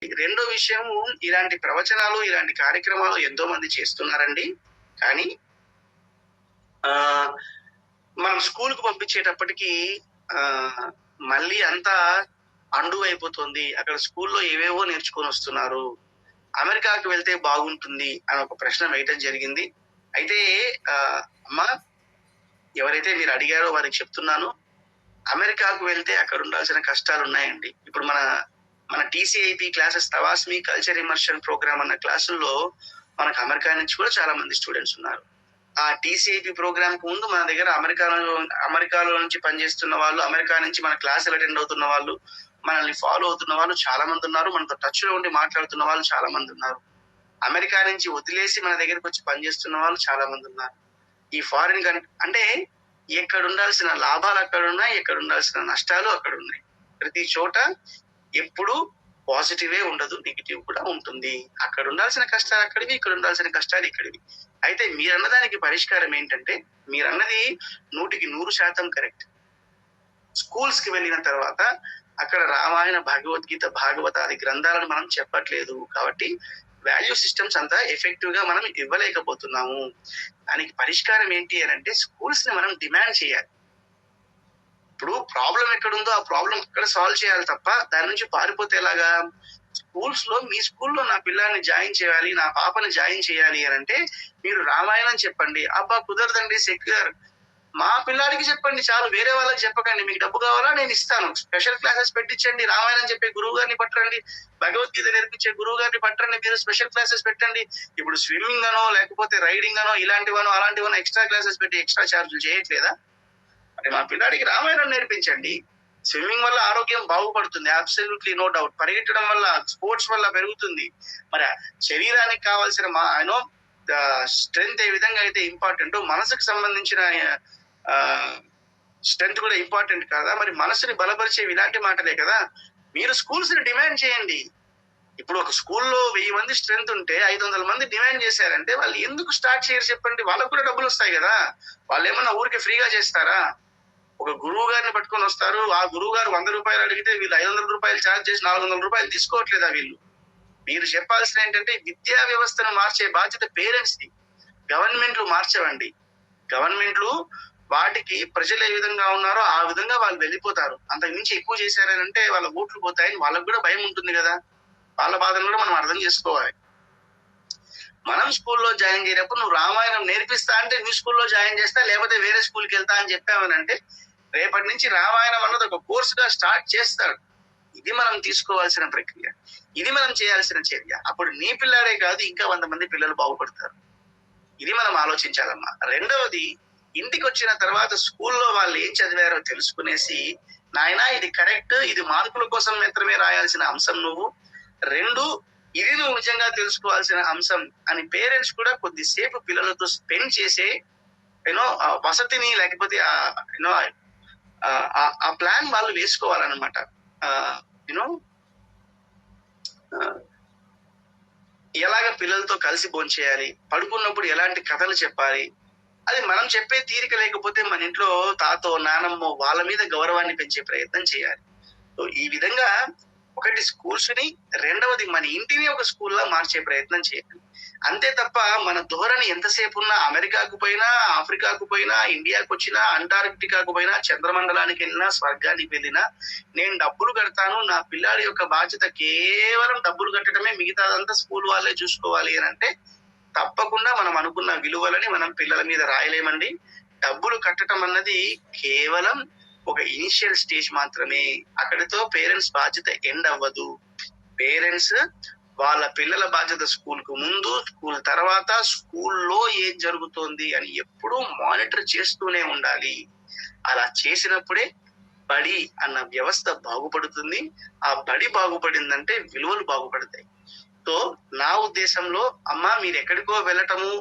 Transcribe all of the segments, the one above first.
రెండో విషయము, ఇలాంటి ప్రవచనాలు, ఇలాంటి కార్యక్రమాలు ఎంతో మంది చేస్తున్నారండి. కానీ మనం స్కూల్‌కి పంపించేటప్పటికి మళ్ళీ అంతా అండు అయిపోతుంది. అక్కడ స్కూల్‌లో ఏవేవో నేర్చుకొనొస్తున్నారు. అమెరికాకి వెళ్తే బాగుంటుంది అని ఒక ప్రశ్న వేయటం జరిగింది. అయితే అమ్మా, ఎవరైతే మీరు అడిగారో వారికి చెప్తున్నాను. అమెరికాకు వెళ్తే అక్కడ ఉండాల్సిన కష్టాలున్నాయండి. ఇప్పుడు మన టీసీఐపీ క్లాసెస్, తవాస్మి కల్చర్ ఇమర్షన్ ప్రోగ్రామ్ అన్న క్లాసుల్లో మనకు అమెరికా నుంచి కూడా చాలా మంది స్టూడెంట్స్ ఉన్నారు. ఆ టీసీఐపీ ప్రోగ్రామ్ కు ముందు మన దగ్గర అమెరికాలో నుంచి పనిచేస్తున్న వాళ్ళు, అమెరికా నుంచి మన క్లాసులు అటెండ్ అవుతున్న వాళ్ళు, మనల్ని ఫాలో అవుతున్న వాళ్ళు చాలా మంది ఉన్నారు. మనతో టచ్ లో ఉండి మాట్లాడుతున్న వాళ్ళు చాలా మంది ఉన్నారు. అమెరికా నుంచి వదిలేసి మన దగ్గరకు వచ్చి పనిచేస్తున్న వాళ్ళు చాలా మంది ఉన్నారు. ఈ ఫారిన్ అంటే ఎక్కడ ఉండాల్సిన లాభాలు అక్కడ ఉన్నాయి, ఎక్కడ ఉండాల్సిన నష్టాలు అక్కడ ఉన్నాయి. ప్రతి చోట ఎప్పుడు పాజిటివే ఉండదు, నెగిటివ్ కూడా ఉంటుంది. అక్కడ ఉండాల్సిన కష్టాలు అక్కడివి, ఇక్కడ ఉండాల్సిన కష్టాలు ఇక్కడివి. అయితే మీరన్నదానికి పరిష్కారం ఏంటంటే, మీరన్నది 100% కరెక్ట్. స్కూల్స్ కి వెళ్ళిన తర్వాత అక్కడ రామాయణ, భగవద్గీత, భాగవతాది గ్రంథాలను మనం చెప్పట్లేదు కాబట్టి వాల్యూ సిస్టమ్స్ అంతా ఎఫెక్టివ్ గా మనం ఇవ్వలేకపోతున్నాము. దానికి పరిష్కారం ఏంటి అని అంటే, స్కూల్స్ ని మనం డిమాండ్ చేయాలి. ఇప్పుడు ప్రాబ్లం ఎక్కడుందో ఆ ప్రాబ్లం అక్కడ సాల్వ్ చేయాలి తప్ప దాని నుంచి పారిపోతే ఎలాగా? స్కూల్స్ లో, మీ స్కూల్లో నా పిల్లాన్ని జాయిన్ చేయాలి, నా పాపని జాయిన్ చేయాలి అని అంటే మీరు రామాయణం చెప్పండి. అబ్బా కుదరదండి, సెక్యులర్. మా పిల్లాడికి చెప్పండి చాలు, వేరే వాళ్ళకి చెప్పకండి. మీకు డబ్బు కావాలా, నేను ఇస్తాను. Special classes పెట్టించండి. రామాయణం చెప్పే గురువు గారిని పట్టండి, భగవద్గీత నేర్పించే గురువు గారిని పట్టండి. మీరు స్పెషల్ క్లాసెస్ పెట్టండి. ఇప్పుడు స్విమ్మింగ్ అనో, లేకపోతే రైడింగ్ అనో, ఇలాంటివనో అలాంటివనో ఎక్స్ట్రా క్లాసెస్ పెట్టి ఎక్స్ట్రా ఛార్జీలు చేయట్లేదా? మరి మా పిల్లాడికి రామాయణం నేర్పించండి. స్విమ్మింగ్ వల్ల ఆరోగ్యం బాగుపడుతుంది, అబ్సల్యూట్లీ నో డౌట్. పరిగెట్టడం వల్ల, స్పోర్ట్స్ వల్ల పెరుగుతుంది. మరి శరీరానికి కావాల్సిన స్ట్రెంగ్త్ ఏ విధంగా అయితే ఇంపార్టెంట్, మనసుకు సంబంధించిన స్ట్రెంగ్త్ కూడా ఇంపార్టెంట్ కదా? మరి మనసుని బలపరిచేవి ఇలాంటి మాటలే కదా. మీరు స్కూల్స్ ని డిమాండ్ చేయండి. ఇప్పుడు ఒక స్కూల్లో 1000 మంది స్ట్రెంగ్త్ ఉంటే 500 మంది డిమాండ్ చేశారంటే వాళ్ళు ఎందుకు స్టార్ట్ చేయరు చెప్పండి? వాళ్ళకు కూడా డబ్బులు వస్తాయి కదా. వాళ్ళు ఏమన్నా ఊరికి ఫ్రీగా చేస్తారా? ఒక గురువు గారిని పట్టుకొని వస్తారు. ఆ గురువు గారు 100 రూపాయలు అడిగితే వీళ్ళు 500 రూపాయలు ఛార్జ్ చేసి 400 రూపాయలు తీసుకోవట్లేదా వీళ్ళు? మీరు చెప్పాల్సిన ఏంటంటే, విద్యా వ్యవస్థను మార్చే బాధ్యత పేరెంట్స్ ది. గవర్నమెంట్లు మార్చవండి. గవర్నమెంట్లు వాటికి ప్రజలు ఏ విధంగా ఉన్నారో ఆ విధంగా వాళ్ళు వెళ్ళిపోతారు. అంతకు మించి ఎక్కువ చేశారనంటే వాళ్ళ ఓట్లు పోతాయని వాళ్ళకు కూడా భయం ఉంటుంది కదా. వాళ్ళ బాధను కూడా మనం అర్థం చేసుకోవాలి. మనం స్కూల్లో జాయిన్ చేయనప్పుడు నువ్వు రామాయణం నేర్పిస్తా అంటే నీ స్కూల్లో జాయిన్ చేస్తా, లేకపోతే వేరే స్కూల్కి వెళ్తా అని చెప్పామనంటే రేపటి నుంచి రామాయణం అన్నది ఒక కోర్సుగా స్టార్ట్ చేస్తాడు. ఇది మనం తీసుకోవాల్సిన ప్రక్రియ, ఇది మనం చేయాల్సిన చర్య. అప్పుడు నీ పిల్లాడే కాదు, ఇంకా 100 మంది పిల్లలు బాగుపడతారు. ఇది మనం ఆలోచించాలమ్మా. రెండవది, ఇంటికి వచ్చిన తర్వాత స్కూల్లో వాళ్ళు ఏం చదివారో తెలుసుకునేసి, నాయనా ఇది కరెక్ట్, ఇది మార్కుల కోసం మాత్రమే రాయాల్సిన అంశం నువ్వు. 2, ఇది నువ్వు నిజంగా తెలుసుకోవాల్సిన అంశం అని పేరెంట్స్ కూడా కొద్దిసేపు పిల్లలతో స్పెండ్ చేసే వసతిని, లేకపోతే ఆ ప్లాన్ వాళ్ళు వేసుకోవాలన్నమాట. ఎలాగ పిల్లలతో కలిసి భోంచేయాలి, పడుకున్నప్పుడు ఎలాంటి కథలు చెప్పాలి, అది మనం చెప్పే తీరిక లేకపోతే మన ఇంట్లో తాతో, నానమ్మో వాళ్ళ మీద గౌరవాన్ని పెంచే ప్రయత్నం చేయాలి. సో ఈ విధంగా ఒకటి స్కూల్స్ ని, రెండవది మన ఇంటిని ఒక స్కూల్లా మార్చే ప్రయత్నం చేయాలి. అంతే తప్ప మన ధోరణి ఎంతసేపు ఉన్నా, అమెరికాకు పోయినా, ఆఫ్రికాకు పోయినా, ఇండియాకు వచ్చినా, అంటార్క్టికాకు పోయినా, చంద్రమండలానికి వెళ్ళినా, స్వర్గానికి వెళ్ళినా, నేను డబ్బులు కడతాను, నా పిల్లాడి యొక్క బాధ్యత కేవలం డబ్బులు కట్టడమే, మిగతాదంతా స్కూల్ వాళ్ళే చూసుకోవాలి అని అంటే తప్పకుండా మనం అనుకున్న విలువలని మనం పిల్లల మీద రాయలేమండి. డబ్బులు కట్టడం అన్నది కేవలం ఒక ఇనిషియల్ స్టేజ్ మాత్రమే. అక్కడితో పేరెంట్స్ బాధ్యత ఎండ్ అవ్వదు. పేరెంట్స్ వాళ్ళ పిల్లల బాధ్యత స్కూల్ కు ముందు, స్కూల్ తర్వాత, స్కూల్లో ఏం జరుగుతోంది అని ఎప్పుడూ మానిటర్ చేస్తూనే ఉండాలి. అలా చేసినప్పుడే బడి అన్న వ్యవస్థ బాగుపడుతుంది. ఆ బడి బాగుపడిందంటే విలువలు బాగుపడతాయి. సో నా ఉద్దేశంలో, అమ్మా మీరు ఎక్కడికో వెళ్ళటము,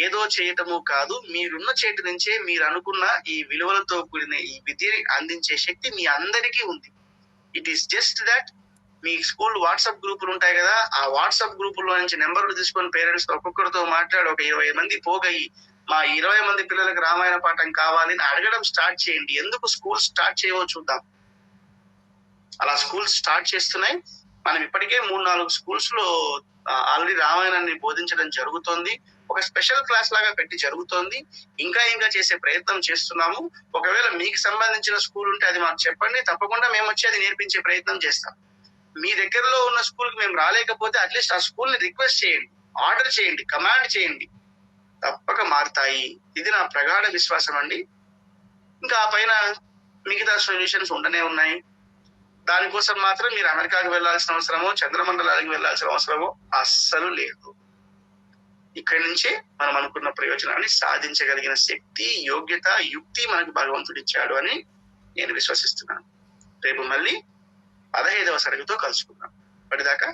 ఏదో చేయటము కాదు, మీరున్న చేతి నుంచే మీరు అనుకున్న ఈ విలువలతో కూడిన ఈ విద్యని అందించే శక్తి మీ అందరికీ ఉంది. It is just that me school WhatsApp గ్రూపులు ఉంటాయి కదా, ఆ వాట్సాప్ గ్రూపుల్లో నుంచి నెంబర్లు తీసుకొని పేరెంట్స్ ఒక్కొక్కరితో మాట్లాడి ఒక 20 మంది పోగయి మా 20 మంది పిల్లలకు రామాయణ పాఠం కావాలని అడగడం స్టార్ట్ చేయండి. ఎందుకు స్కూల్ స్టార్ట్ చేయవో చూద్దాం. అలా స్కూల్ స్టార్ట్ చేస్తున్నాయి. మనం ఇప్పటికే 3-4 స్కూల్స్ లో ఆల్రెడీ రామాయణాన్ని బోధించడం జరుగుతోంది. ఒక స్పెషల్ క్లాస్ లాగా పెట్టి జరుగుతోంది. ఇంకా చేసే ప్రయత్నం చేస్తున్నాము. ఒకవేళ మీకు సంబంధించిన స్కూల్ ఉంటే అది మాకు చెప్పండి, తప్పకుండా మేము వచ్చి అది నేర్పించే ప్రయత్నం చేస్తాం. మీ దగ్గరలో ఉన్న స్కూల్ కి మేము రాలేకపోతే అట్లీస్ట్ ఆ స్కూల్ ని రిక్వెస్ట్ చేయండి, ఆర్డర్ చేయండి, కమాండ్ చేయండి, తప్పక మారుతాయి. ఇది నా ప్రగాఢ విశ్వాసం అండి. ఇంకా ఆ పైన మిగతా సొల్యూషన్స్ ఉండనే ఉన్నాయి. దానికోసం మాత్రం మీరు అమెరికాకి వెళ్లాల్సిన అవసరమో చంద్రమండలానికి వెళ్లాల్సిన అవసరమో అస్సలు లేదు. ఇక్కడి నుంచే మనం అనుకున్న ప్రయోజనాన్ని సాధించగలిగిన శక్తి, యోగ్యత, యుక్తి మనకు భగవంతుడు ఇచ్చాడు అని నేను విశ్వసిస్తున్నాను. రేపు మళ్ళీ 15వ తరగతితో కలుసుకుందాం. అప్పటిదాకా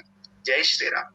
జై శ్రీరామ్.